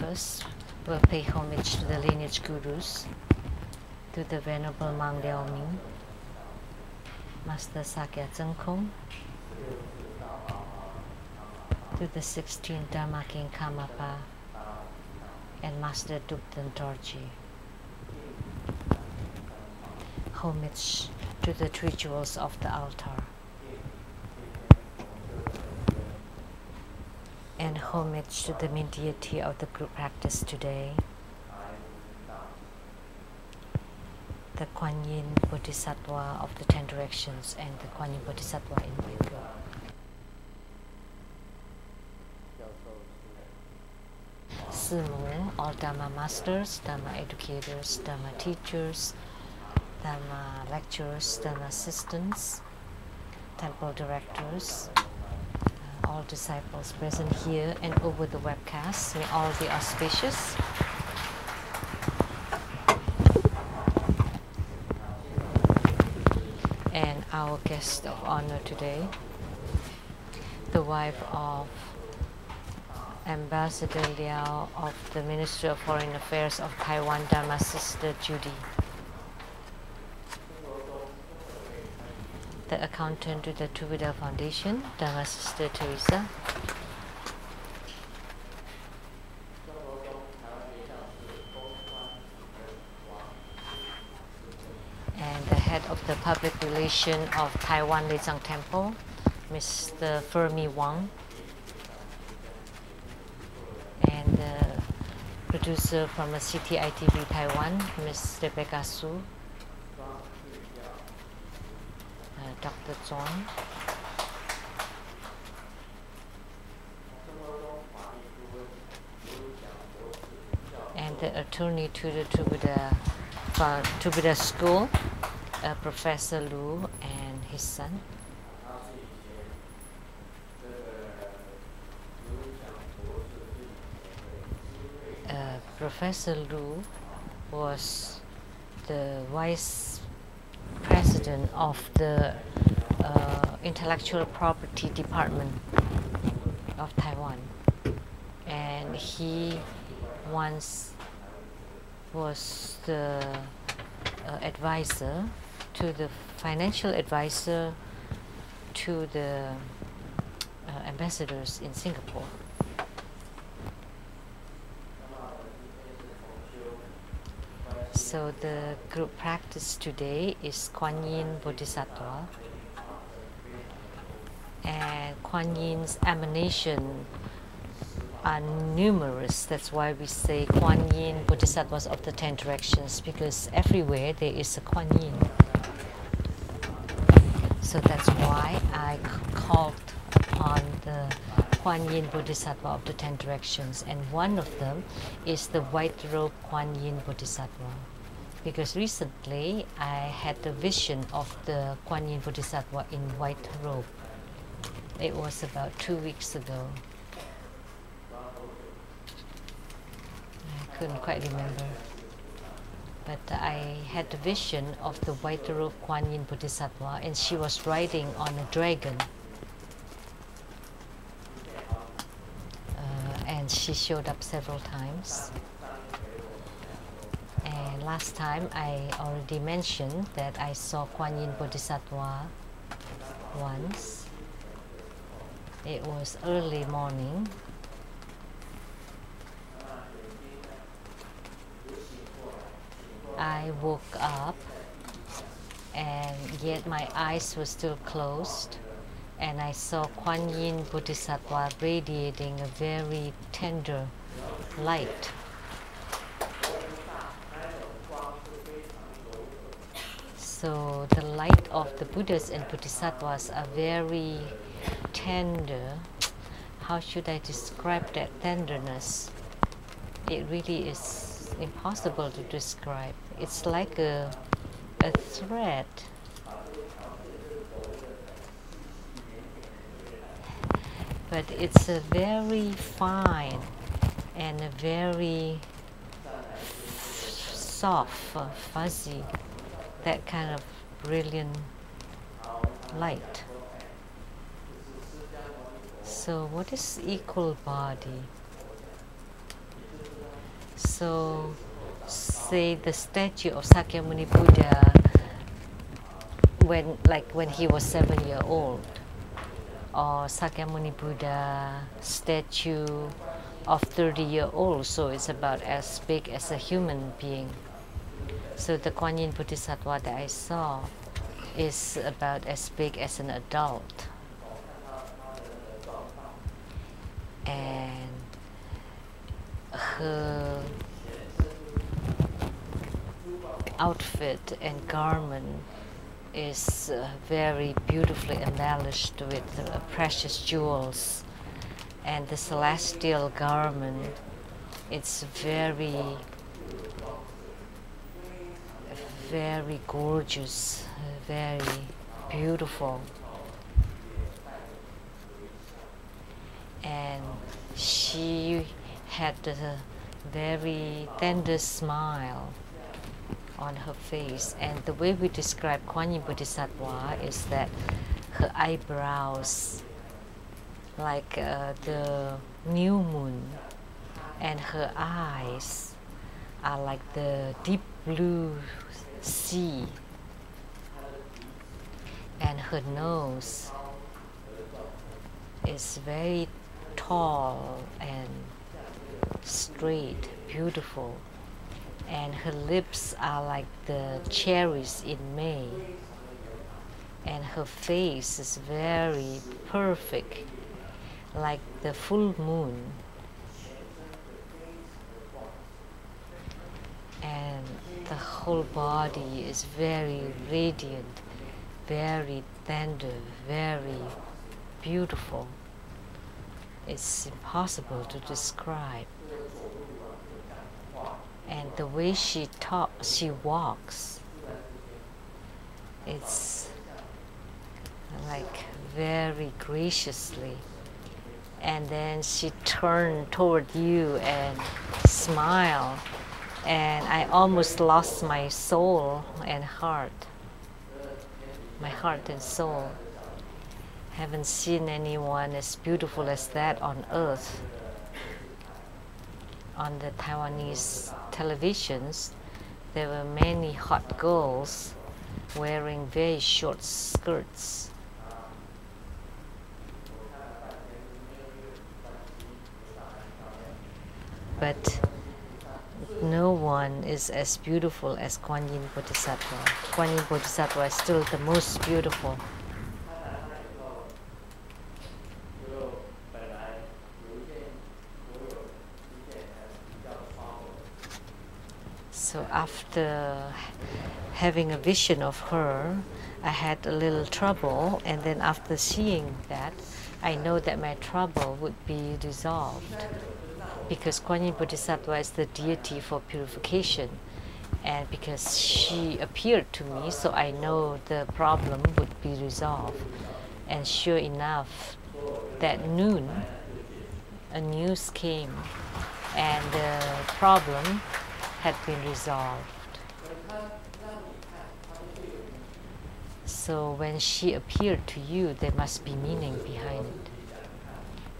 First, we'll pay homage to the lineage gurus, to the Venerable Mang Liao-ming, Master Sakya Zengkong, to the 16th Dharma King Karmapa, and Master Dukden Dorji. Homage to the three jewels of the altar, and homage to the main deity of the group practice today, the Kuan Yin Bodhisattva of the 10 directions and the Kuan Yin Bodhisattva in white robe. Simu, all Dharma masters, Dharma educators, Dharma teachers, Dharma lecturers, Dharma assistants, temple directors, all disciples present here and over the webcast, may all be auspicious. And our guest of honor today, the wife of Ambassador Liao of the Ministry of Foreign Affairs of Taiwan, Dharma Sister Judy. The accountant to the True Buddha Foundation, Dharma Sister Teresa. And the head of the public relation of Taiwan Lezang Temple, Mr. Fermi Wang. And the producer from the CTI-TV Taiwan, Ms. Rebecca Su. Dr. Zong, and the attorney to the True Buddha School, Professor Lu and his son. Professor Lu was the vice president of the Intellectual Property Department of Taiwan, and he once was the advisor to the financial advisor to the ambassadors in Singapore. So the group practice today is Kuan Yin Bodhisattva, and Kuan Yin's emanation are numerous. That's why we say Kuan Yin Bodhisattvas of the 10 directions, because everywhere there is a Kuan Yin. So that's why I called on the Kuan Yin Bodhisattva of the 10 directions, and one of them is the white robe Kuan Yin Bodhisattva. Because recently I had the vision of the Kuan Yin Bodhisattva in white robe. It was about 2 weeks ago. I couldn't quite remember. But I had the vision of the white robe Kuan Yin Bodhisattva, and she was riding on a dragon. And she showed up several times. And last time I already mentioned that I saw Kuan Yin Bodhisattva once. It was early morning. I woke up and yet my eyes were still closed, and I saw Kuan Yin Bodhisattva radiating a very tender light. So the light of the Buddhas and Bodhisattvas are very tender. How should I describe that tenderness? It really is impossible to describe. It's like a thread. But it's a very fine and a very soft, fuzzy, that kind of brilliant light. So what is equal body? So, say the statue of Sakyamuni Buddha when he was 7 years old, or Sakyamuni Buddha statue of 30-year old, so it's about as big as a human being. So the Kuan Yin Bodhisattva that I saw is about as big as an adult. And her outfit and garment is very beautifully embellished with precious jewels, and the celestial garment, it's very, very gorgeous, very beautiful. And she had a very tender smile on her face, and the way we describe Kuan Yin Bodhisattva is that her eyebrows like the new moon, and her eyes are like the deep blue sea, and her nose is very tall and straight, beautiful, and her lips are like the cherries in May, and her face is very perfect, like the full moon, and the whole body is very radiant, very tender, very beautiful. It's impossible to describe. And the way she walks, it's like very graciously. And then she turned toward you and smiled, and I almost lost my soul and heart. My heart and soul. Haven't seen anyone as beautiful as that on earth. On the Taiwanese televisions, there were many hot girls wearing very short skirts. But no one is as beautiful as Kuan Yin Bodhisattva. Kuan Yin Bodhisattva is still the most beautiful. So after having a vision of her, I had a little trouble, and then after seeing that, I know that my trouble would be resolved, because Kuan Yin Bodhisattva is the deity for purification, and because she appeared to me, so I know the problem would be resolved. And sure enough, that noon, a news came, and the problem had been resolved. So when she appeared to you, there must be meaning behind it.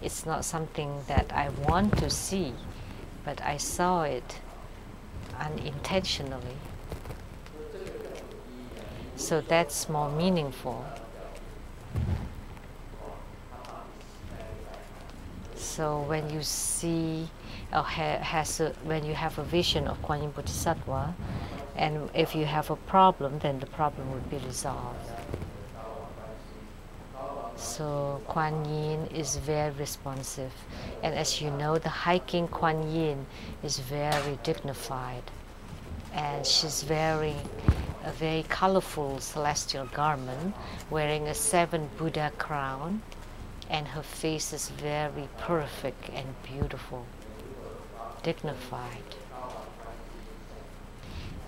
It's not something that I want to see, but I saw it unintentionally. So that's more meaningful. So when you see or when you have a vision of Kuan Yin Bodhisattva, and if you have a problem, then the problem would be resolved. So Kuan Yin is very responsive, and as you know, the hiking Kuan Yin is very dignified, and she's wearing a very colorful celestial garment, wearing a 7 Buddha crown, and her face is very perfect and beautiful, dignified.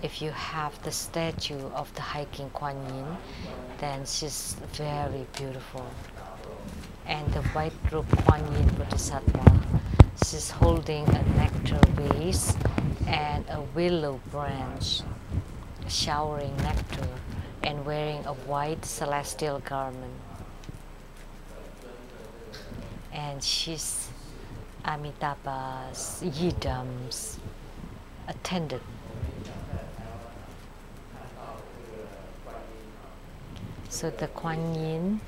If you have the statue of the hiking Kuan Yin, then she's very beautiful. And the white robe Kuan Yin Bodhisattva, she's holding a nectar vase and a willow branch, showering nectar, and wearing a white celestial garment. And she's Amitabha's yidams, attended. So the Kuan Yin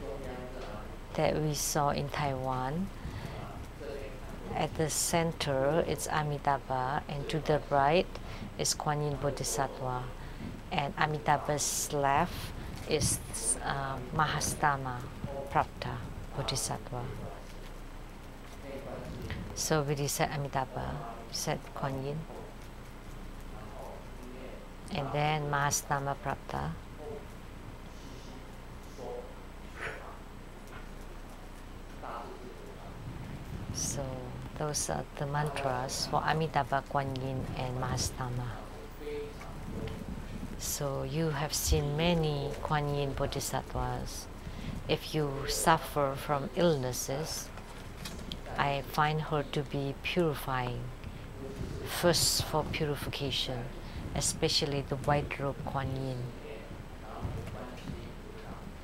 that we saw in Taiwan, at the center it's Amitabha, and to the right is Kuan Yin Bodhisattva, and Amitabha's left is Mahastama Prapta Bodhisattva. So we recite Amitabha, said Kuan Yin, and then Mahastama Prapta. So those are the mantras for Amitabha, Kuan Yin, and Mahastama. So you have seen many Kuan Yin Bodhisattvas. If you suffer from illnesses, I find her to be purifying. First for purification, especially the white robe Kuan Yin.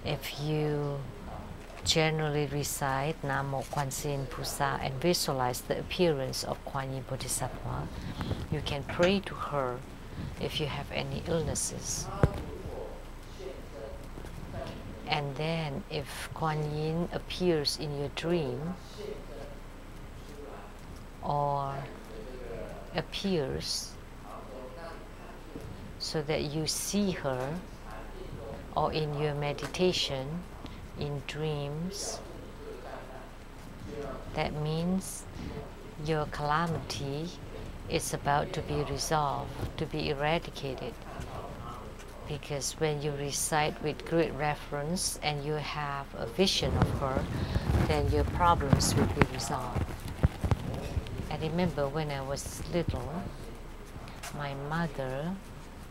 If you generally recite Namo Kwan Sin Pusa and visualize the appearance of Kuan Yin Bodhisattva, you can pray to her if you have any illnesses. And then if Kuan Yin appears in your dream or appears so that you see her, or in your meditation, in dreams, that means your calamity is about to be resolved, to be eradicated. Because when you recite with great reverence and you have a vision of her, then your problems will be resolved. I remember when I was little, my mother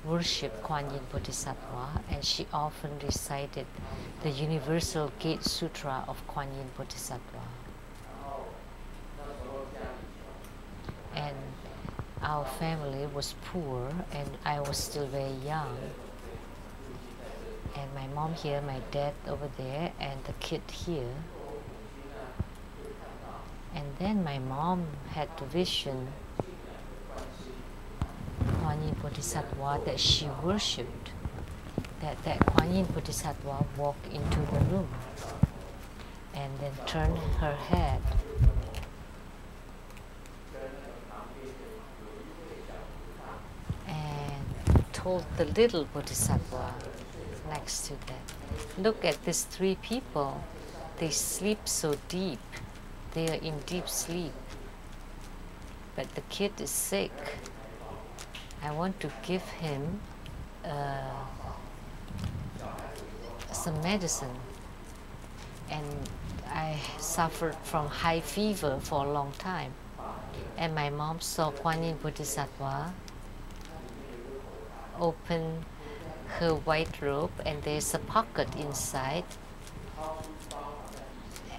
worshipped Kuan Yin Bodhisattva, and she often recited the Universal Gate Sutra of Kuan Yin Bodhisattva. And our family was poor, and I was still very young. And my mom here, my dad over there, and the kid here. And then my mom had the vision Kuan Yin Bodhisattva that she worshipped, that Kuan Yin Bodhisattva walked into the room and then turned her head and told the little Bodhisattva next to that, look at these three people, they sleep so deep, they are in deep sleep, but the kid is sick. I want to give him some medicine, and I suffered from high fever for a long time, and my mom saw Kuan Yin Bodhisattva open her white robe, and there's a pocket inside,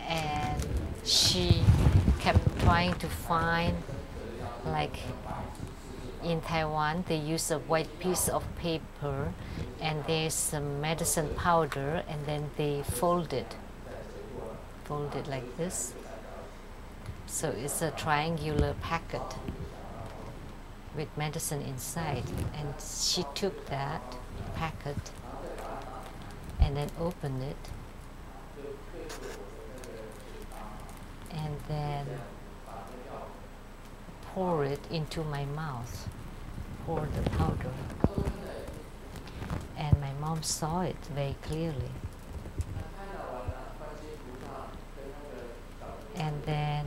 and she kept trying to find, like in Taiwan they use a white piece of paper and there's some medicine powder, and then they fold it like this, so it's a triangular packet with medicine inside, and she took that packet and then opened it and then pour it into my mouth, pour the powder, and my mom saw it very clearly. And then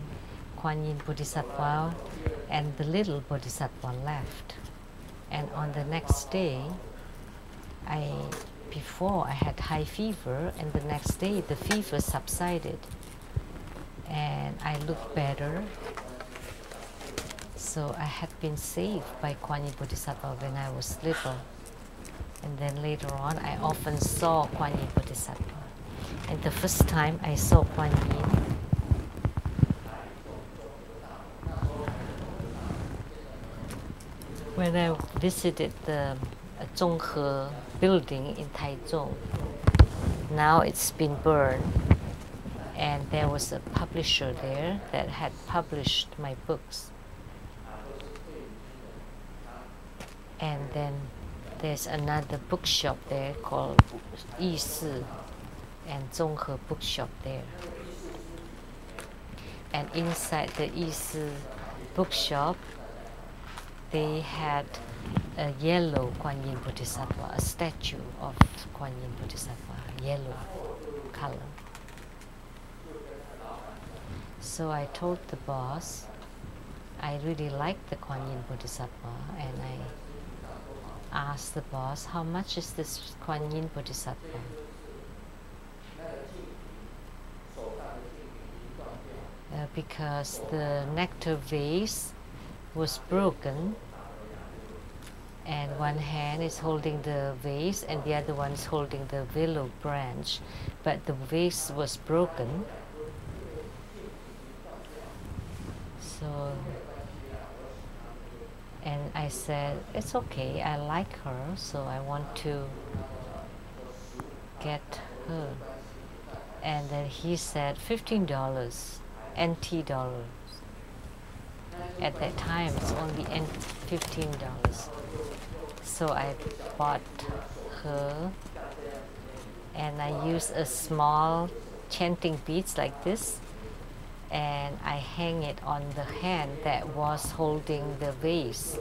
Kuan Yin Bodhisattva and the little Bodhisattva left, and on the next day, before I had high fever, and the next day the fever subsided and I looked better. So I had been saved by Kuan Yin Bodhisattva when I was little. And then later on, I often saw Kuan Yin Bodhisattva. And the first time I saw Kuan Yin, when I visited the Zhonghe building in Taichung. Now it's been burned, and there was a publisher there that had published my books. And then there's another bookshop there called Yi Si and Zhonghe bookshop there. And inside the Yi Si bookshop, they had a yellow Kuan Yin Bodhisattva, a statue of Kuan Yin Bodhisattva, yellow color. So I told the boss, I really like the Kuan Yin Bodhisattva, and I asked the boss, how much is this Kuan Yin Bodhisattva? Because the nectar vase was broken, and one hand is holding the vase and the other one is holding the willow branch, but the vase was broken. So, and I said, it's okay, I like her, so I want to get her. And then he said $15, NT dollars. At that time, it's only $15. So I bought her, and I used a small chanting beads like this, and I hang it on the hand that was holding the vase.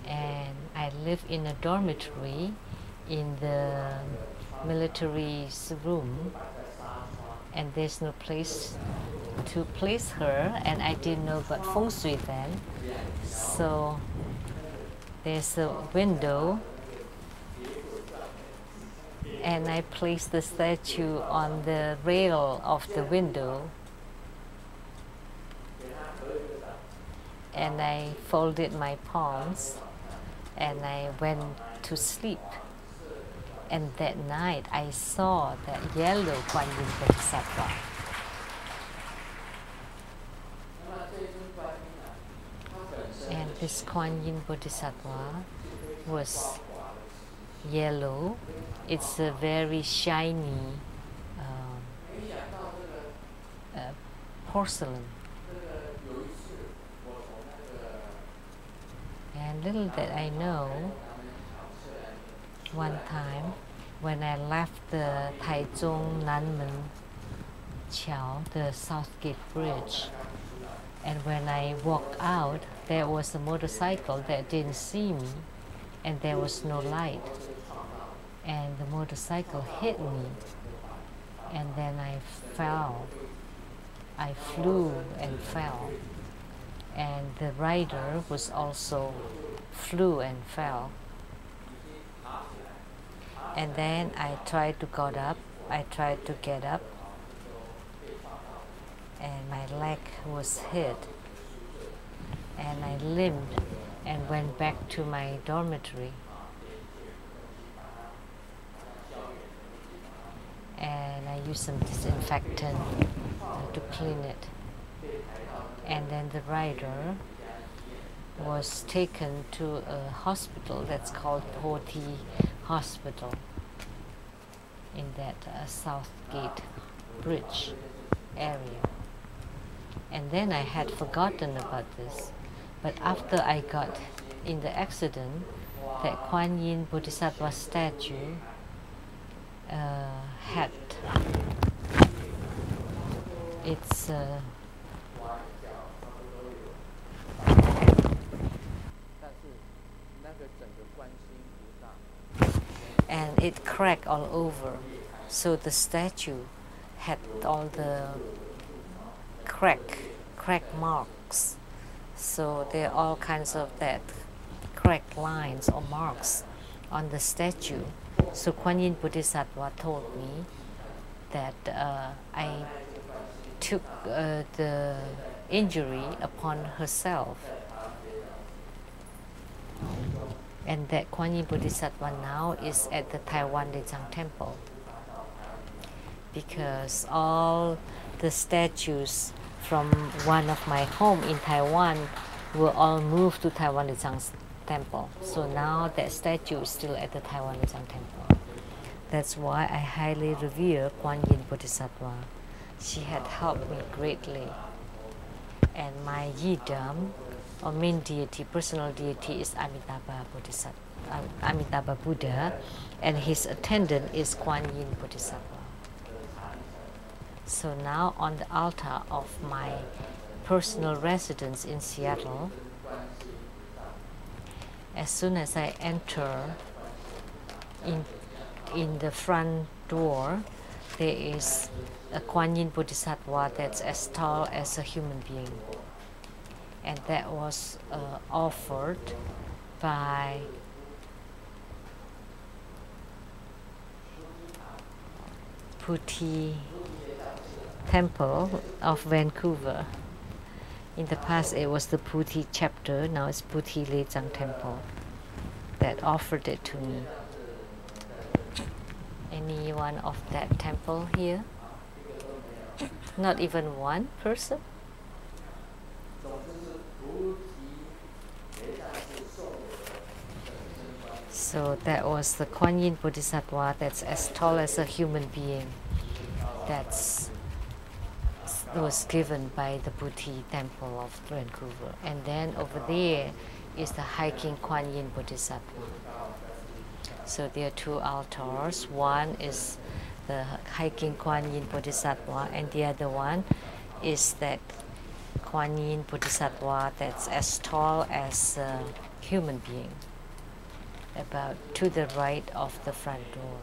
And I live in a dormitory in the military's room, and there's no place to place her, and I didn't know about feng shui then. So there's a window, and I placed the statue on the rail of the window, and I folded my palms, and I went to sleep. And that night I saw that yellow Kuan Yin Bodhisattva. And this Kuan Yin Bodhisattva was yellow. It's a very shiny porcelain. And little that I know, one time when I left the Taichung Nanmen Qiao, the South Gate Bridge, and when I walked out, there was a motorcycle that didn't see me, and there was no light, and the motorcycle hit me, and then I fell. I flew and fell, and the rider was also flew and fell. And then I tried to get up, and my leg was hit, and I limped and went back to my dormitory. And I used some disinfectant to clean it. And then the rider was taken to a hospital that's called Poti Hospital in that South Gate Bridge area. And then I had forgotten about this. But after I got in the accident, that Kuan Yin Bodhisattva statue had its and it cracked all over. So the statue had all the crack marks. So there are all kinds of that cracked lines or marks on the statue. So Kuan Yin Bodhisattva told me that I took the injury upon herself, and that Kuan Yin Bodhisattva now is at the Taiwan Lechang Temple, because all the statues from one of my home in Taiwan were all moved to Taiwan Lechang's temple. So now that statue is still at the Taiwan Lechang Temple. That's why I highly revere Kuan Yin Bodhisattva. She had helped me greatly. And my yidam or main deity, personal deity is Amitabha Bodhisattva, Amitabha Buddha, and his attendant is Kuan Yin Bodhisattva. So now on the altar of my personal residence in Seattle, as soon as I enter in the front door, there is a Kuan Yin Bodhisattva that's as tall as a human being. And that was offered by Puthi Temple of Vancouver. In the past it was the Puthi chapter, now it's Puthi Lechang Temple that offered it to me. Anyone of that temple here? Not even one person? So that was the Kuan Yin Bodhisattva that's as tall as a human being. That was given by the Puthi Temple of Vancouver. And then over there is the hiking Kuan Yin Bodhisattva. So there are two altars. One is the hiking Kuan Yin Bodhisattva, and the other one is that Kuan Yin Bodhisattva that's as tall as a human being, about to the right of the front door.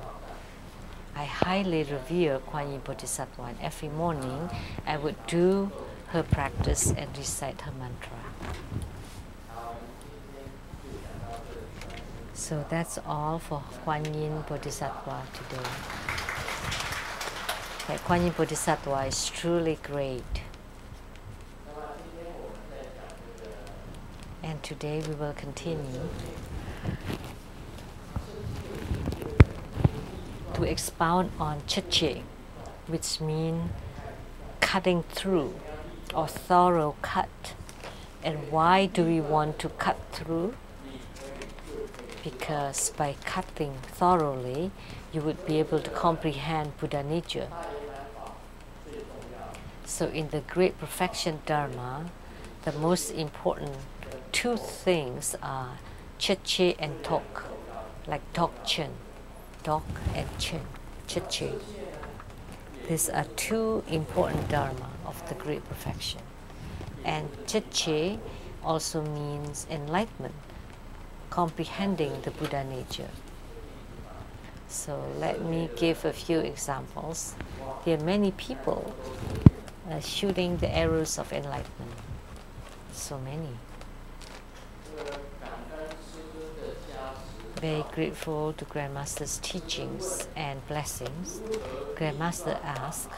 I highly revere Kuan Yin Bodhisattva, and every morning I would do her practice and recite her mantra. So that's all for Kuan Yin Bodhisattva today. That Kuan Yin Bodhisattva is truly great. And today we will continue to expound on Cheche, which means cutting through or thorough cut. And why do we want to cut through? Because by cutting thoroughly, you would be able to comprehend Buddha nature. So in the Great Perfection Dharma, the most important two things are Cheche and Tok, like Dzogchen, Dog and Chen, Cheche. These are two important Dharma of the Great Perfection. And Cheche also means enlightenment, comprehending the Buddha nature. So let me give a few examples. There are many people shooting the arrows of enlightenment. So many. Very grateful to Grandmaster's teachings and blessings. Grandmaster asked,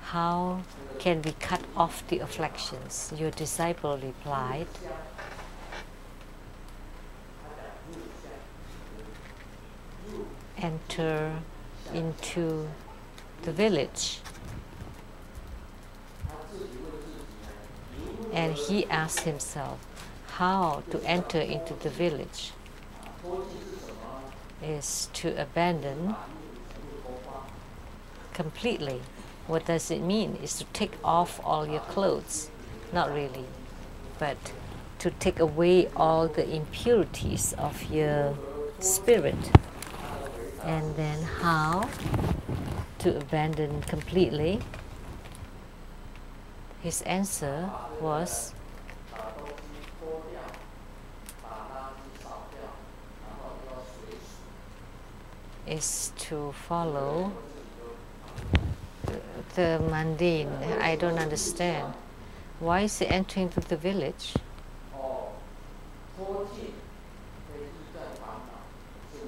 how can we cut off the afflictions? Your disciple replied, enter into the village. And he asked himself, how to enter into the village is to abandon completely. What does it mean? Is to take off all your clothes. Not really, but to take away all the impurities of your spirit. And then how to abandon completely? His answer was to follow the mundane. I don't understand. Why is he entering to the village?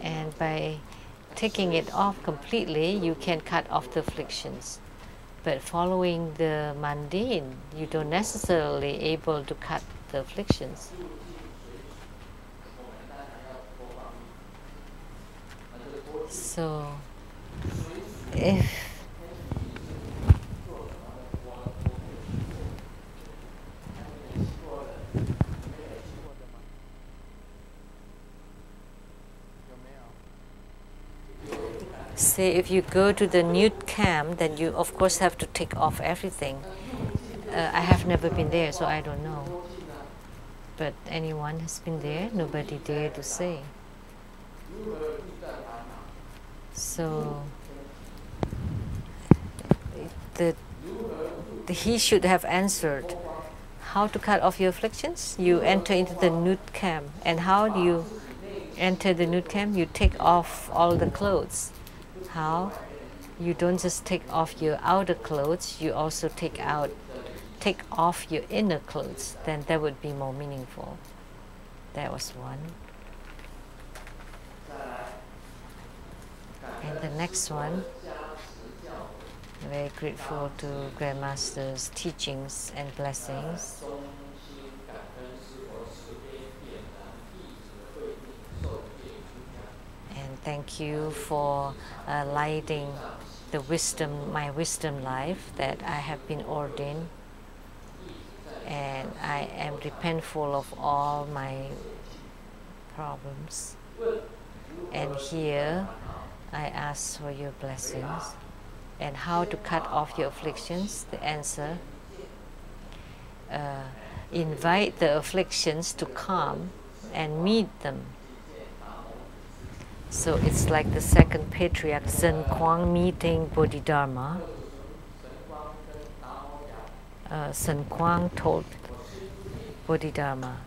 And by taking it off completely, you can cut off the afflictions. But following the mundane, you don't necessarily able to cut the afflictions. So, if say if you go to the nude camp, then you of course have to take off everything. I have never been there, so I don't know. But anyone has been there, nobody dare to say. So he should have answered, how to cut off your afflictions? You enter into the nude camp. And how do you enter the nude camp? You take off all the clothes. How? You don't just take off your outer clothes, you also take off your inner clothes. Then that would be more meaningful. That was one. And the next one, very grateful to Grandmaster's teachings and blessings. And thank you for lighting the wisdom, my wisdom life, that I have been ordained. And I am repentful of all my problems. And here I ask for your blessings. And how to cut off your afflictions? The answer, invite the afflictions to come and meet them. So it's like the second patriarch, Shen-Yen, meeting Bodhidharma. Shen-Yen told Bodhidharma,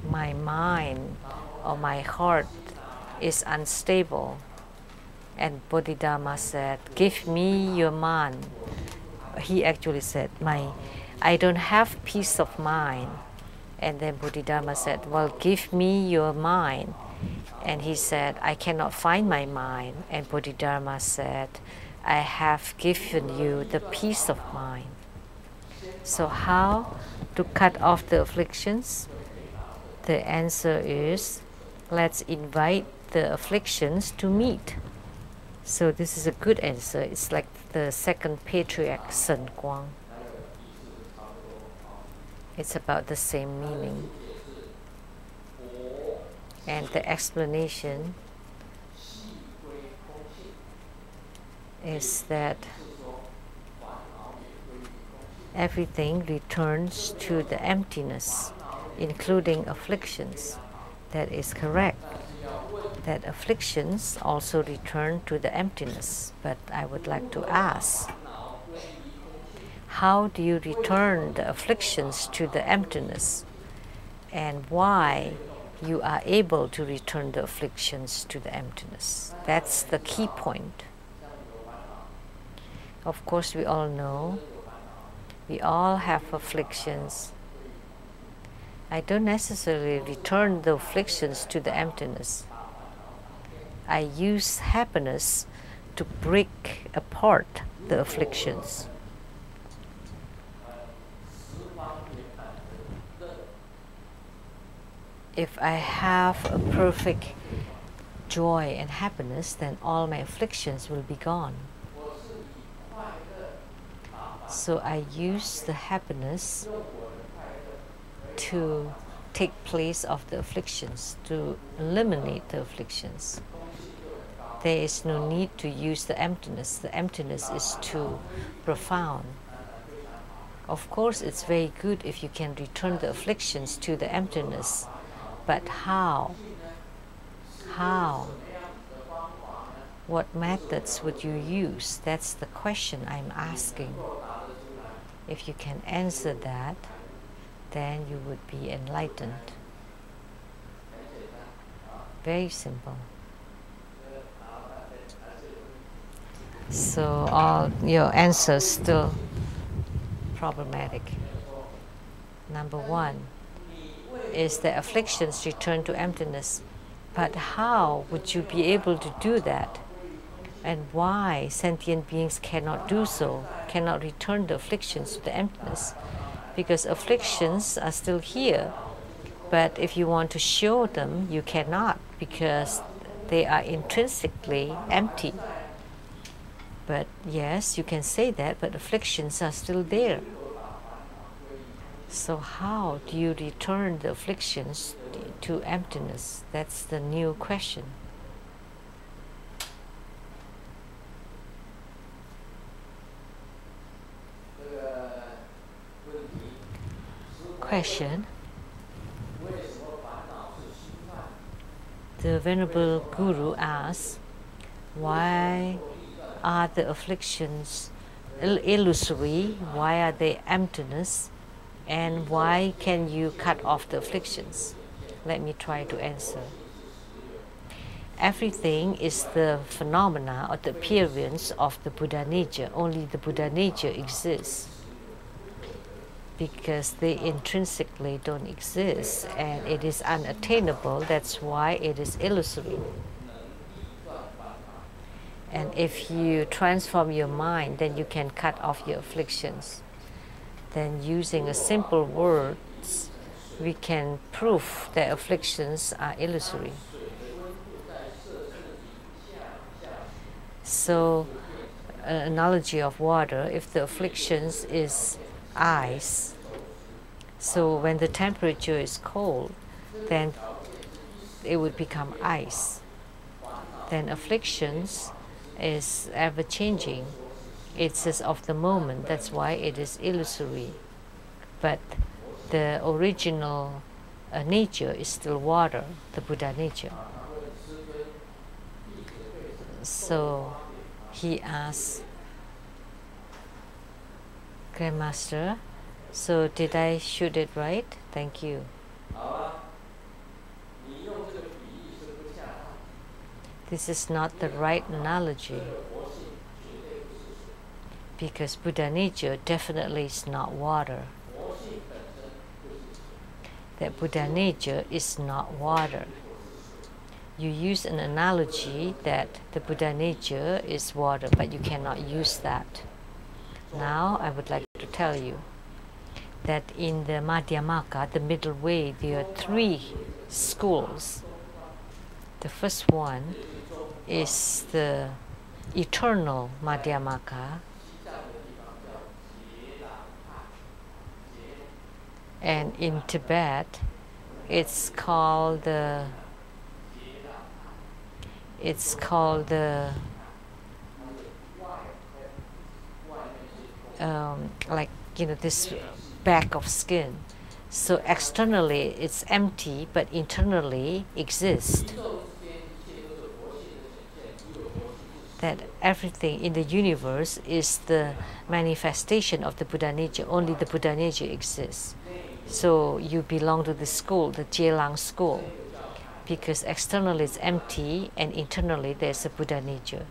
my mind or my heart is unstable. And Bodhidharma said, give me your mind. He actually said, I don't have peace of mind. And then Bodhidharma said, well, give me your mind. And he said, I cannot find my mind. And Bodhidharma said, I have given you the peace of mind. So how to cut off the afflictions? The answer is, let's invite the afflictions to meet. So this is a good answer. It's like the second patriarch, Shen-Yen. It's about the same meaning. And the explanation is that everything returns to the emptiness, including afflictions. That is correct. That afflictions also return to the emptiness. But I would like to ask, how do you return the afflictions to the emptiness? And why you are able to return the afflictions to the emptiness? That's the key point. Of course, we all know, we all have afflictions. I don't necessarily return the afflictions to the emptiness. I use happiness to break apart the afflictions. If I have a perfect joy and happiness, then all my afflictions will be gone. So I use the happiness to take place of the afflictions, to eliminate the afflictions. There is no need to use the emptiness. The emptiness is too profound. Of course, it's very good if you can return the afflictions to the emptiness. But how? How? What methods would you use? That's the question I'm asking. If you can answer that, then you would be enlightened. Very simple. So all your answers still problematic. Number one is the afflictions return to emptiness. But how would you be able to do that? And why sentient beings cannot do so, cannot return the afflictions to the emptiness? Because afflictions are still here, but if you want to show them, you cannot, because they are intrinsically empty. But yes, you can say that, but afflictions are still there. So how do you return the afflictions to emptiness? That's the new question. Question: The Venerable Guru asks, why are the afflictions illusory? Why are they emptiness? And why can you cut off the afflictions? Let me try to answer. Everything is the phenomena or the appearance of the Buddha nature. Only the Buddha nature exists, because they intrinsically don't exist and it is unattainable. That's why it is illusory. And if you transform your mind, then you can cut off your afflictions. Then using a simple words, we can prove that afflictions are illusory. So, an analogy of water, if the afflictions is ice, so when the temperature is cold, then it would become ice. Then afflictions is ever changing. It's just of the moment. That's why it is illusory. But the original nature is still water, the Buddha nature. So he asks, Grandmaster, so did I shoot it right? Thank you. This is not the right analogy, because Buddha nature definitely is not water. That Buddha nature is not water. You use an analogy that the Buddha nature is water, but you cannot use that. Now I would like to tell you that in the Madhyamaka, the middle way, there are 3 schools. The first one is the eternal Madhyamaka, and in Tibet it's called the like, you know, this bag of skin. So externally it's empty, but internally exists. That everything in the universe is the manifestation of the Buddha nature. Only the Buddha nature exists. So you belong to the school, the Jelang school, because externally it's empty and internally there's a Buddha nature.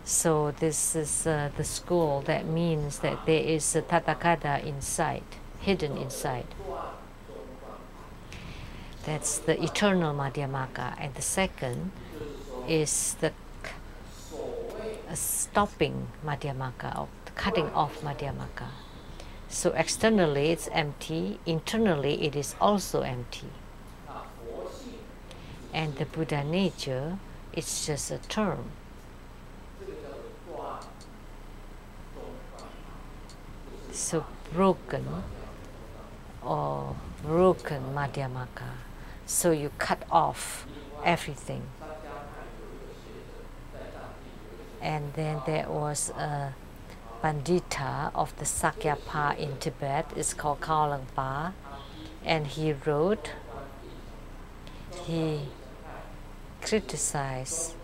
So this is the school that means that there is a Tathagata inside, hidden inside. That's the eternal Madhyamaka. And the second is the stopping Madhyamaka, or cutting off Madhyamaka. So externally it's empty, internally it is also empty. And the Buddha nature is just a term. So broken Madhyamaka. So you cut off everything. And then there was a Pandita of the Sakyapa in Tibet. It's called Kaolangpa, and he criticized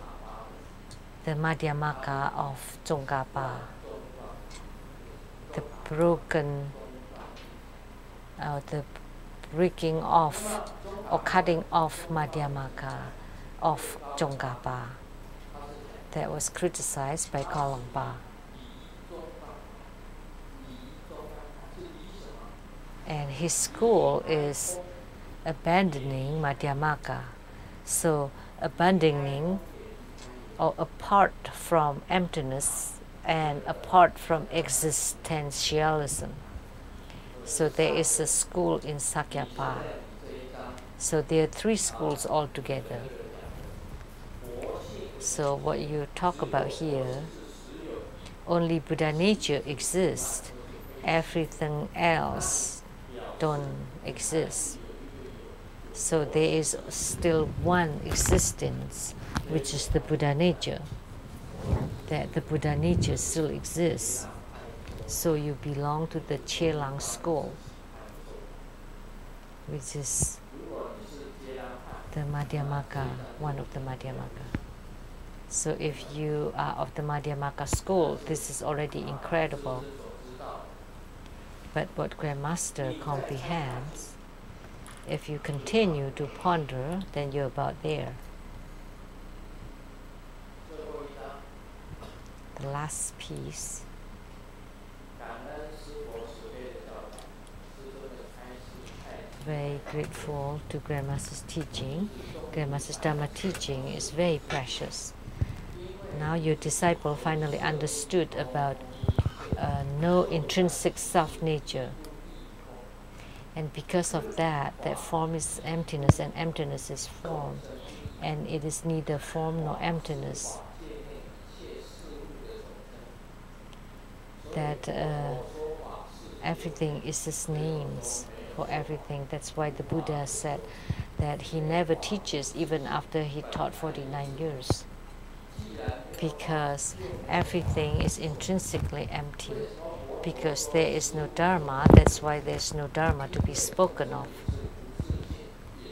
the Madhyamaka of Tsongkhapa, the breaking off or cutting off Madhyamaka of Tsongkhapa. That was criticized by Kaolangpa. And his school is abandoning Madhyamaka. So abandoning or apart from emptiness and apart from existentialism. So there is a school in Sakyapa. So there are 3 schools altogether. So what you talk about here, only Buddha nature exists. Everything else don't exist. So there is still one existence, which is the Buddha nature. That the Buddha nature still exists. So you belong to the Chelang school, which is the Madhyamaka, one of the Madhyamaka. So if you are of the Madhyamaka school, this is already incredible. But what Grandmaster comprehends, if you continue to ponder, then you're about there. The last piece. Very grateful to Grandmaster's teaching. Grandmaster's Dharma teaching is very precious. Now your disciple finally understood about no intrinsic self-nature. And because of that, that form is emptiness and emptiness is form. And it is neither form nor emptiness. That everything is just names for everything. That's why the Buddha said that he never teaches even after he taught 49 years. Because everything is intrinsically empty. Because there is no Dharma, that's why there's no Dharma to be spoken of.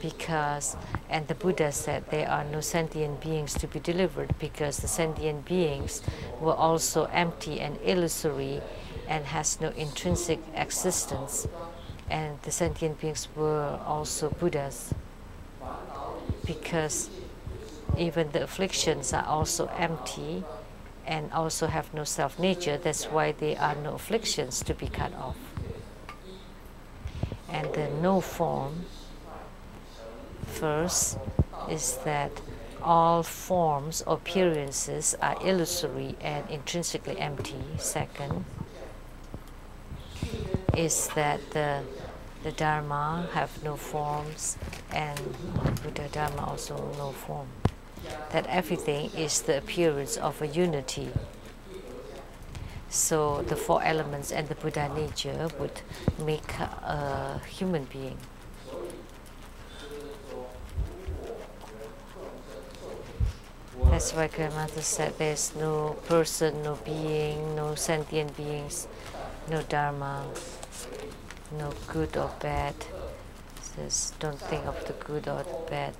Because, and the Buddha said there are no sentient beings to be delivered because the sentient beings were also empty and illusory and has no intrinsic existence. And the sentient beings were also Buddhas. Because even the afflictions are also empty and also have no self-nature, that's why there are no afflictions to be cut off. And the no form, first, is that all forms or appearances are illusory and intrinsically empty. Second, is that the Dharma have no forms and Buddha Dharma also no form. That everything is the appearance of a unity. So the four elements and the Buddha nature would make a human being. That's why Grandmother said there's no person, no being, no sentient beings, no Dharma, no good or bad. Says don't think of the good or the bad.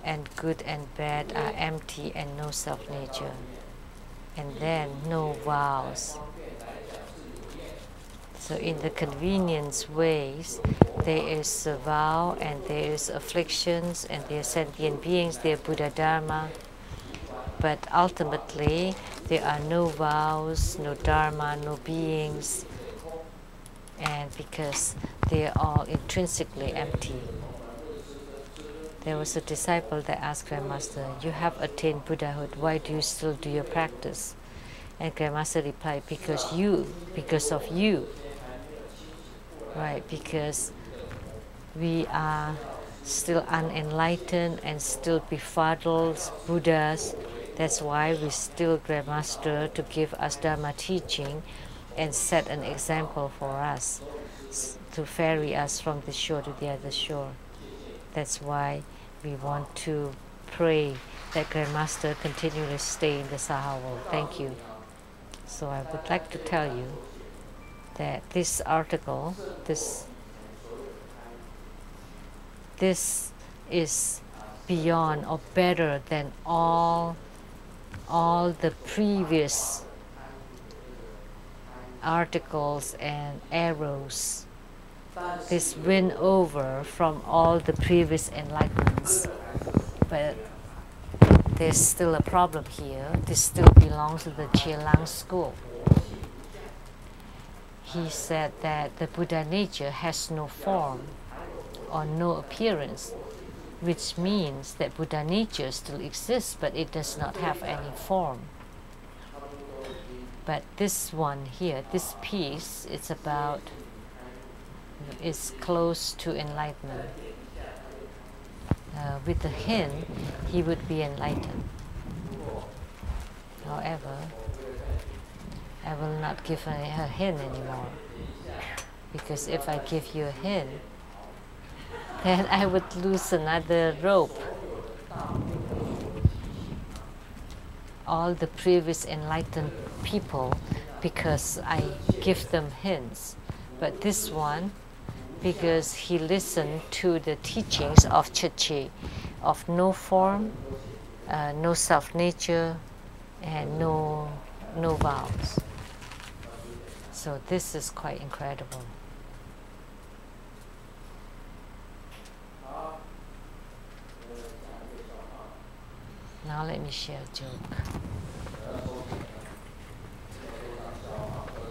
And good and bad are empty and no self-nature. And then no vows. So in the convenience ways, there is a vow and there is afflictions and there are sentient beings, there are Buddha Dharma. But ultimately, there are no vows, no Dharma, no beings, and because they are all intrinsically empty. There was a disciple that asked Grandmaster, you have attained Buddhahood, why do you still do your practice? And Grandmaster replied, because of you. Right, because we are still unenlightened and still befuddled Buddhas. That's why we still Grandmaster to give us Dharma teaching and set an example for us to ferry us from this shore to the other shore. That's why we want to pray that Grandmaster continually stay in the Sahawa. Thank you. So I would like to tell you that this article, this is beyond or better than all the previous articles and arrows. This win over from all the previous enlightenments. But there's still a problem here. This still belongs to the Chelang school. He said that the Buddha nature has no form or no appearance, which means that Buddha nature still exists, but it does not have any form. But this one here, this piece, is close to enlightenment. With the Hin, he would be enlightened. However, I will not give a Hin anymore, because if I give you a Hin, then I would lose another rope. All the previous enlightened people, because I give them hints. But this one, because he listened to the teachings of Chichi, of no form, no self-nature, and no vows. So this is quite incredible. Now let me share a joke.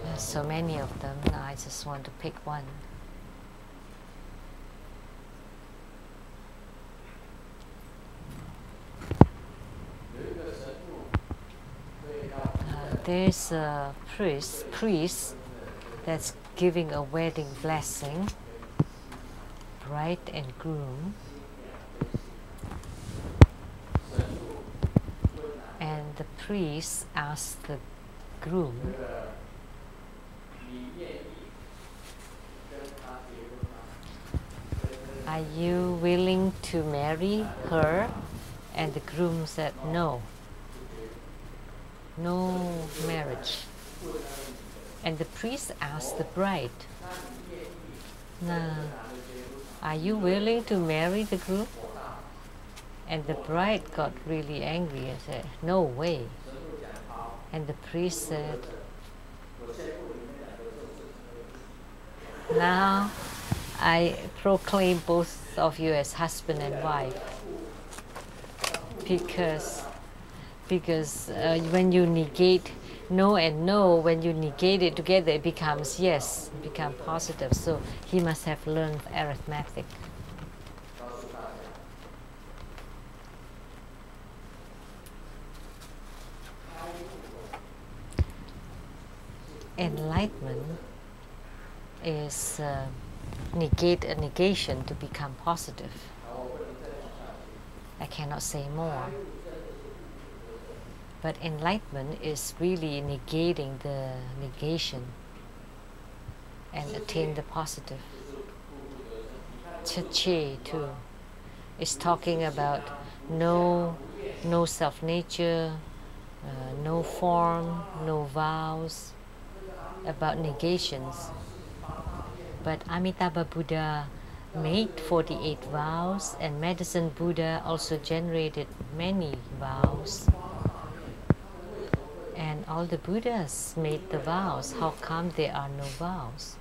There's so many of them, now I just want to pick one. There's a priest that's giving a wedding blessing, bride and groom, and the priest asks the groom, "Are you willing to marry her?" And the groom said, "No. No marriage." And the priest asked the bride, "Now, are you willing to marry the groom?" And the bride got really angry and said, "No way." And the priest said, "Now I proclaim both of you as husband and wife, because when you negate no and no, when you negate it together, it becomes yes, it becomes positive." So he must have learned arithmetic. Enlightenment is negate a negation to become positive. I cannot say more. But enlightenment is really negating the negation and attain the positive. Che too is talking about no self-nature, no form, no vows, about negations. But Amitabha Buddha made 48 vows, and Medicine Buddha also generated many vows. And all the Buddhas made the vows. How come there are no vows?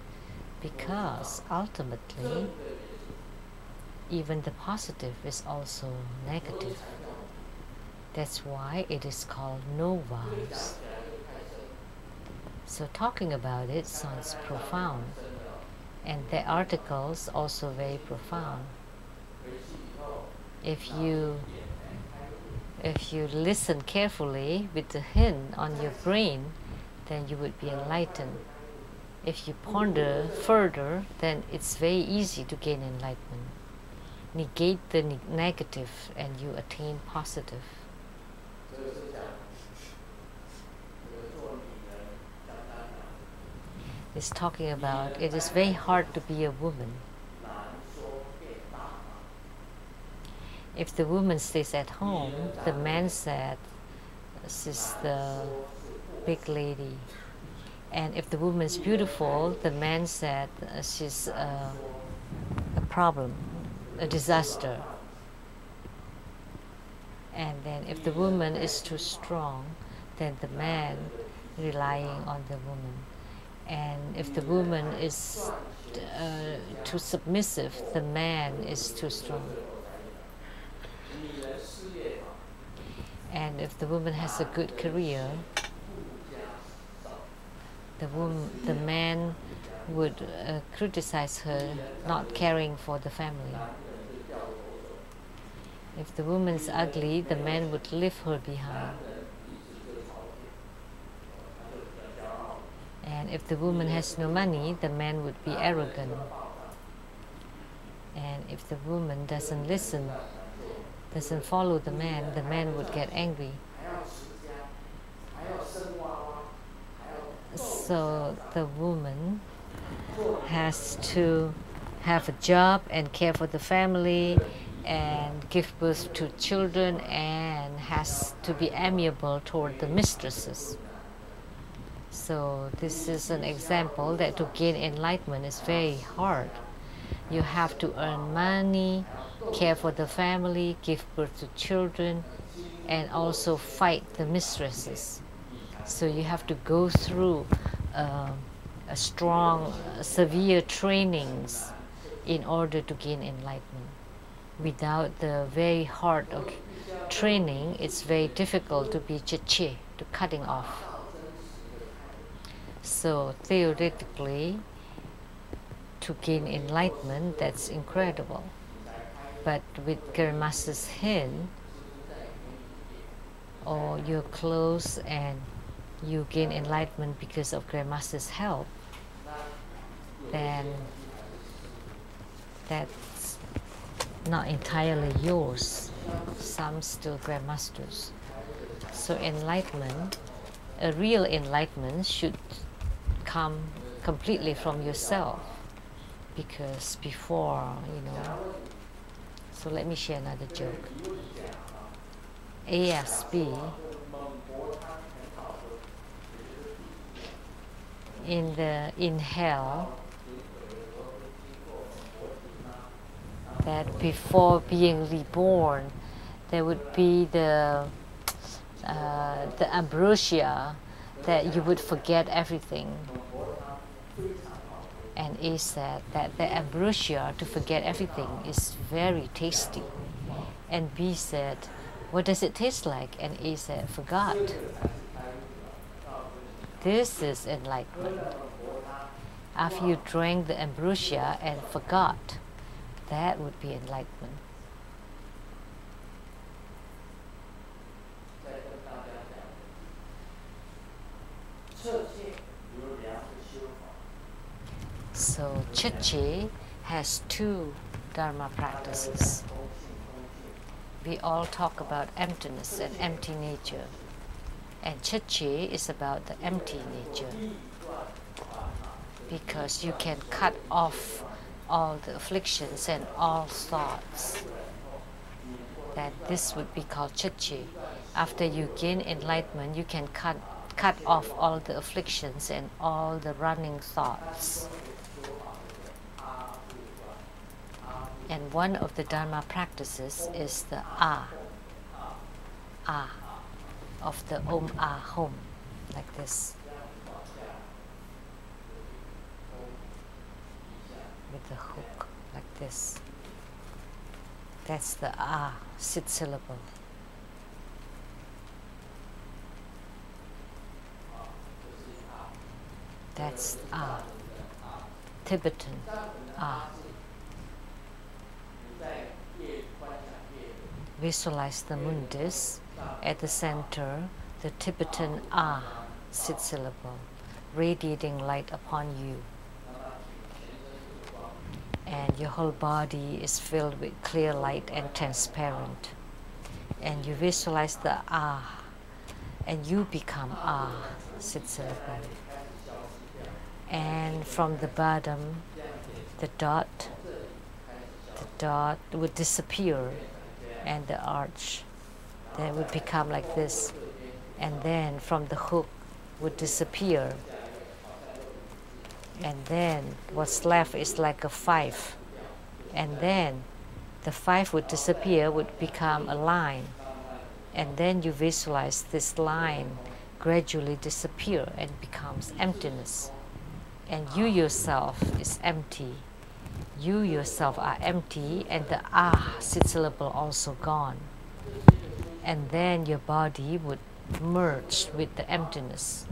Because ultimately, even the positive is also negative. That's why it is called no vows. So talking about it sounds profound. And the articles also very profound. If you listen carefully with the hint on your brain, then you would be enlightened. If you ponder further, then it's very easy to gain enlightenment. Negate the negative and you attain positive. It's talking about it is very hard to be a woman. If the woman stays at home, the man said she's the big lady. And if the woman is beautiful, the man said she's a problem, a disaster. And then if the woman is too strong, then the man relying on the woman. And if the woman is too submissive, the man is too strong. And if the woman has a good career, the man would criticize her not caring for the family. If the woman is ugly, the man would leave her behind. And if the woman has no money, the man would be arrogant. And if the woman doesn't listen, doesn't follow the man would get angry. So the woman has to have a job and care for the family and give birth to children and has to be amiable toward the mistresses. So this is an example that to gain enlightenment is very hard. You have to earn money, care for the family, give birth to children, and also fight the mistresses. So you have to go through a strong, severe trainings in order to gain enlightenment. Without the very heart of training, it's very difficult to be chiche, to cutting off. So theoretically, to gain enlightenment, that's incredible. But with Grandmaster Shen, or you're close and you gain enlightenment because of Grandmaster's help, then that's not entirely yours. Some still Grandmasters. So enlightenment, a real enlightenment should come completely from yourself, because before, so let me share another joke. ASB in hell, that before being reborn, there would be the ambrosia, that you would forget everything. And A said that the ambrosia to forget everything is very tasty. And B said, what does it taste like? And A said, forgot. This is enlightenment. After you drank the ambrosia and forgot, that would be enlightenment. So Chichi has two Dharma practices. We all talk about emptiness and empty nature. And Chichi is about the empty nature. Because you can cut off all the afflictions and all thoughts. That this would be called Chichi. After you gain enlightenment, you can cut off all the afflictions and all the running thoughts. And one of the Dharma practices is the Ah of the Om Ah Hum, like this. With the hook, like this. That's the Ah, 6 syllable. That's Ah, Tibetan Ah. Visualize the mundus, at the center, the Tibetan Ah, 6 syllable, radiating light upon you. And your whole body is filled with clear light and transparent. And you visualize the Ah, and you become Ah, 6 syllable. And from the bottom, the dot would disappear, and the arch, then would become like this. And then from the hook would disappear. And then what's left is like a 5. And then the 5 would disappear, would become a line. And then you visualize this line gradually disappear and becomes emptiness. And you yourself is empty. You yourself are empty, and the Ah, 6 syllable also gone. And then your body would merge with the emptiness.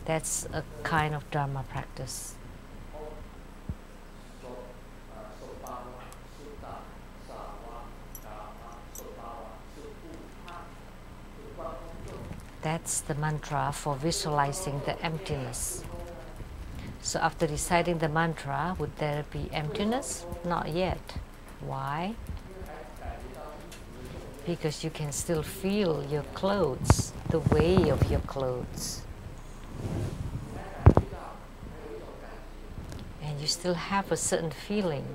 That's a kind of Dharma practice. That's the mantra for visualizing the emptiness. So after reciting the mantra, would there be emptiness? Not yet. Why? Because you can still feel your clothes, the weight of your clothes. And you still have a certain feeling.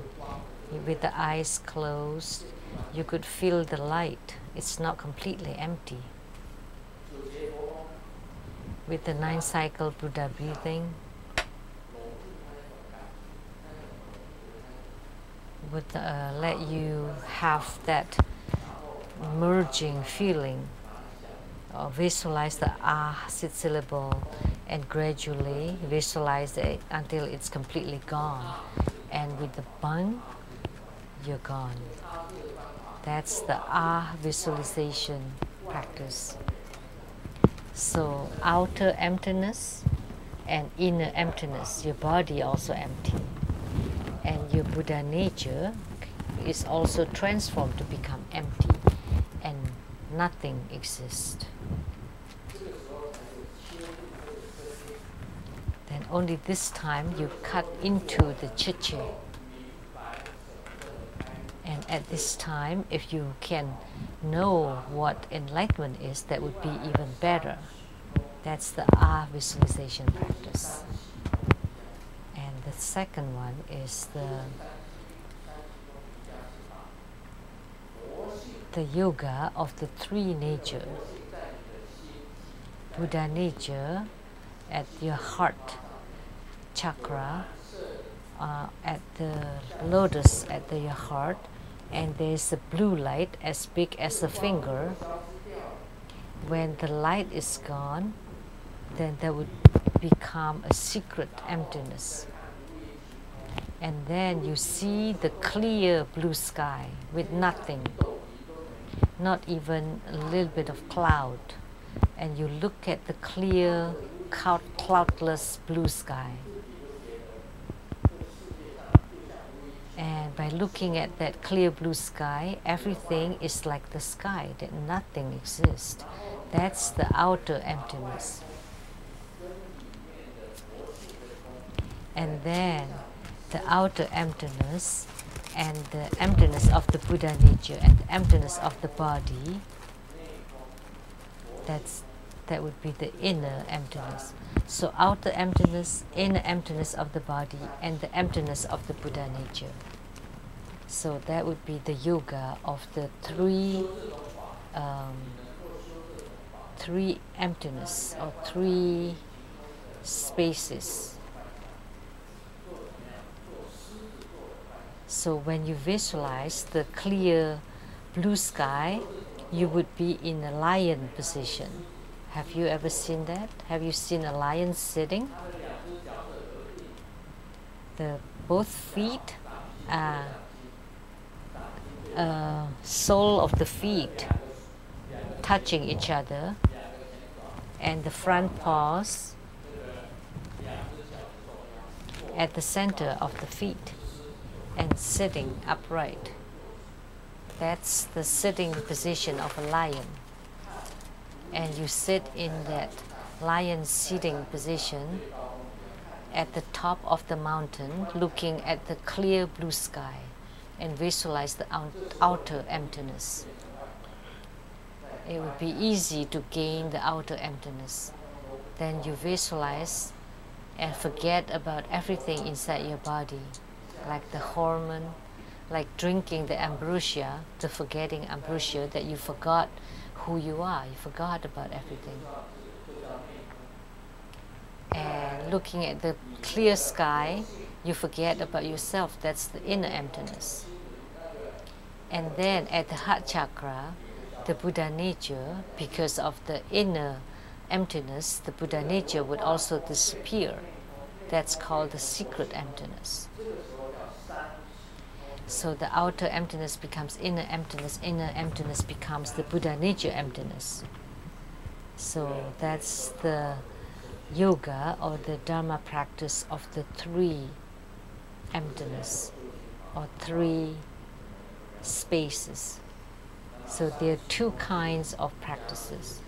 With the eyes closed, you could feel the light. It's not completely empty. With the 9 cycle Buddha breathing, would let you have that merging feeling. Visualize the ah syllable and gradually visualize it until it's completely gone. And with the bang, you're gone. That's the ah visualization practice. So outer emptiness and inner emptiness, your body also empty. And your Buddha nature is also transformed to become empty and nothing exists. Then only this time you cut into the chiche. And at this time, if you can know what enlightenment is, that would be even better. That's the ah visualization practice. And the second one is the yoga of the three nature. Buddha nature at your heart chakra, at the lotus at your heart, and there's a blue light as big as a finger. When the light is gone, then there would become a secret emptiness. And then you see the clear blue sky with nothing, not even a little bit of cloud. And you look at the clear, cloudless blue sky. And by looking at that clear blue sky, everything is like the sky, that nothing exists. That's the outer emptiness. And then the outer emptiness and the emptiness of the Buddha nature and the emptiness of the body, that would be the inner emptiness. So outer emptiness, inner emptiness of the body, and the emptiness of the Buddha nature. So that would be the yoga of the three emptiness or three spaces. So when you visualize the clear blue sky, you would be in a lion position. Have you ever seen that? Have you seen a lion sitting? Both feet, sole of the feet touching each other, and the front paws at the center of the feet and sitting upright. That's the sitting position of a lion. And you sit in that lion sitting position at the top of the mountain, looking at the clear blue sky, and visualize the outer emptiness. It would be easy to gain the outer emptiness. Then you visualize and forget about everything inside your body, like the hormone, like drinking the ambrosia, the forgetting ambrosia, that you forgot who you are, you forgot about everything. And looking at the clear sky, you forget about yourself. That's the inner emptiness. And then at the heart chakra, the Buddha nature, because of the inner emptiness, the Buddha nature would also disappear. That's called the secret emptiness. So the outer emptiness becomes inner emptiness becomes the Buddha nature emptiness. So that's the yoga or the Dharma practice of the three emptiness or three spaces. So there are two kinds of practices.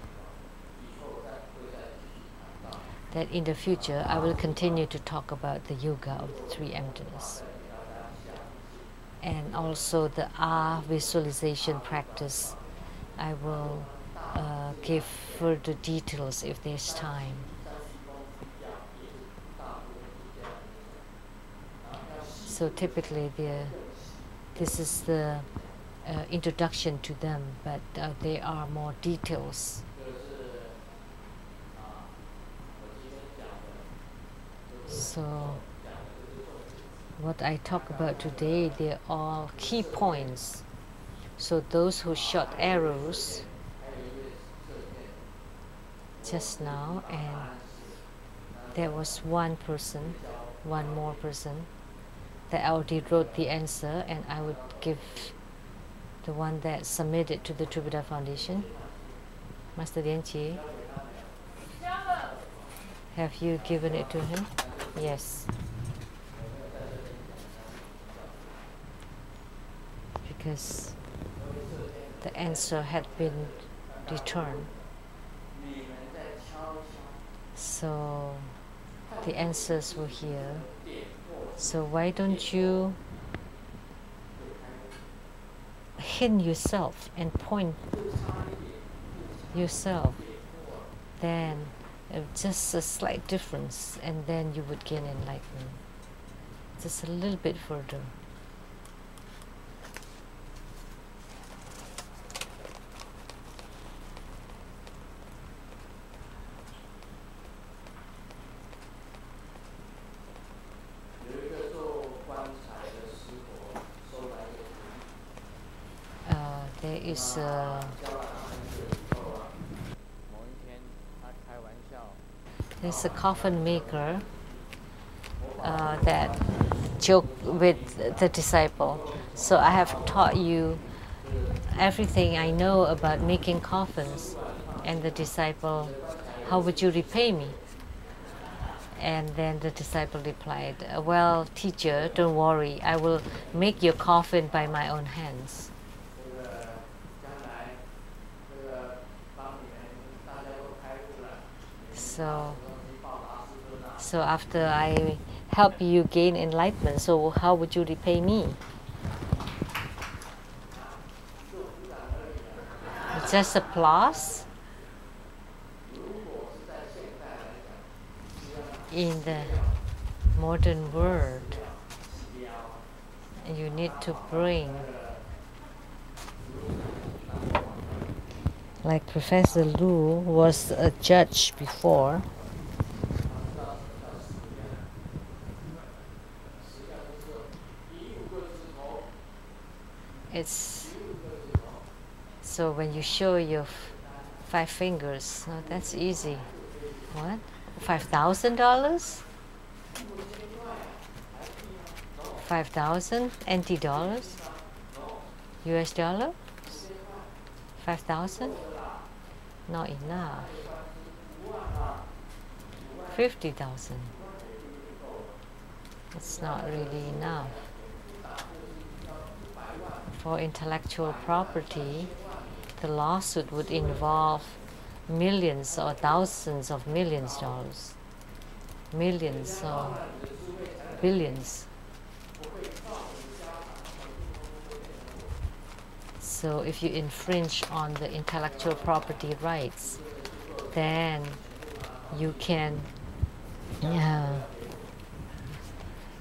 That in the future I will continue to talk about the yoga of the three emptiness. And also the ah visualization practice, I will give further details if there's time. So typically this is the introduction to them, but there are more details. So what I talk about today, they're all key points. So those who shot arrows just now, and there was one more person that I already wrote the answer, and I would give the one that submitted to the True Buddha Foundation. Master Lianqi, have you given it to him? Yes. Because the answer had been returned. So the answers were here. So why don't you hint yourself and point yourself? Then just a slight difference, and then you would gain enlightenment. Just a little bit further. There is there's a coffin maker that joked with the disciple. So I have taught you everything I know about making coffins. And the disciple, how would you repay me? And then the disciple replied, well, teacher, don't worry, I will make your coffin by my own hands. So after I help you gain enlightenment, so how would you repay me? Just applause? In the modern world, you need to bring, like Professor Lu was a judge before. It's so when you show your 5 fingers, oh, that's easy. What? $5,000? 5,000 NT dollars? US dollar? 5,000? Not enough. 50,000. It's not really enough. For intellectual property, the lawsuit would involve millions or thousands of millions of dollars, millions or billions. So if you infringe on the intellectual property rights, then you can,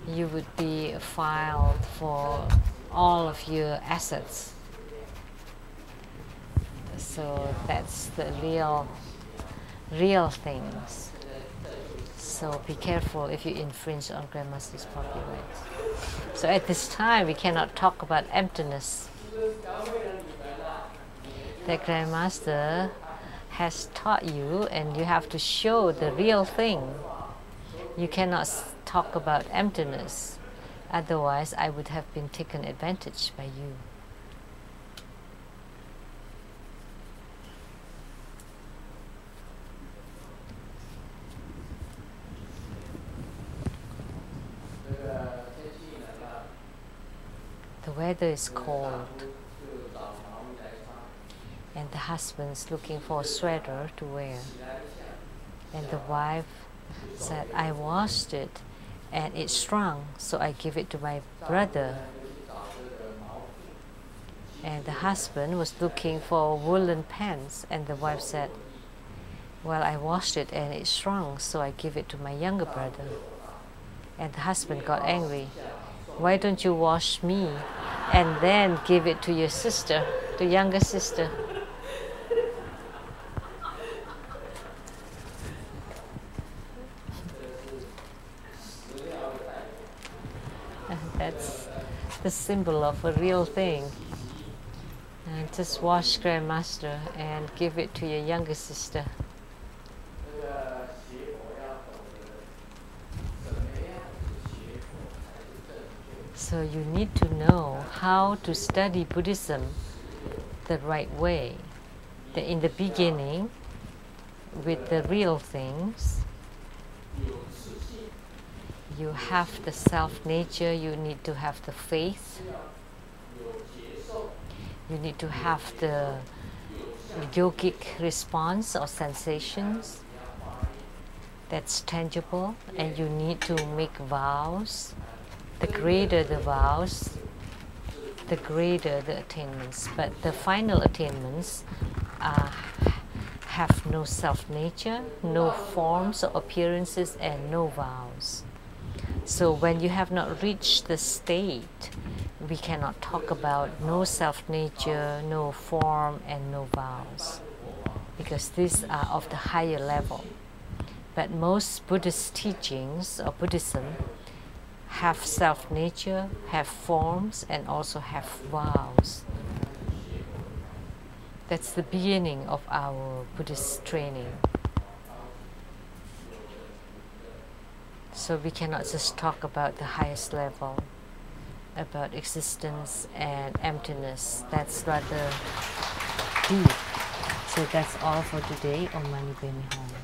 you would be filed for all of your assets. So that's the real things. So be careful if you infringe on Grandmaster's copyrights. So at this time, we cannot talk about emptiness. The Grandmaster has taught you, and you have to show the real thing. You cannot talk about emptiness. Otherwise, I would have been taken advantage by you. The weather is cold, and the husband's looking for a sweater to wear. And the wife said, I washed it and it shrunk, so I give it to my brother. And the husband was looking for woolen pants, and the wife said, well, I washed it and it shrunk, so I give it to my younger brother. And the husband got angry. Why don't you wash me and then give it to your sister, the younger sister? That's the symbol of a real thing. And just wash Grandmaster and give it to your younger sister. So you need to know how to study Buddhism the right way. That in the beginning, with the real things, you have the self-nature, you need to have the faith, you need to have the yogic response or sensations that's tangible, and you need to make vows. The greater the vows, the greater the attainments. But the final attainments have no self-nature, no forms or appearances, and no vows. So when you have not reached the state, we cannot talk about no self-nature, no form, and no vows, because these are of the higher level. But most Buddhist teachings or Buddhism have self-nature, have forms, and also have vows. That's the beginning of our Buddhist training. So we cannot just talk about the highest level, about existence and emptiness. That's rather deep. So that's all for today on Mani Padme Hum.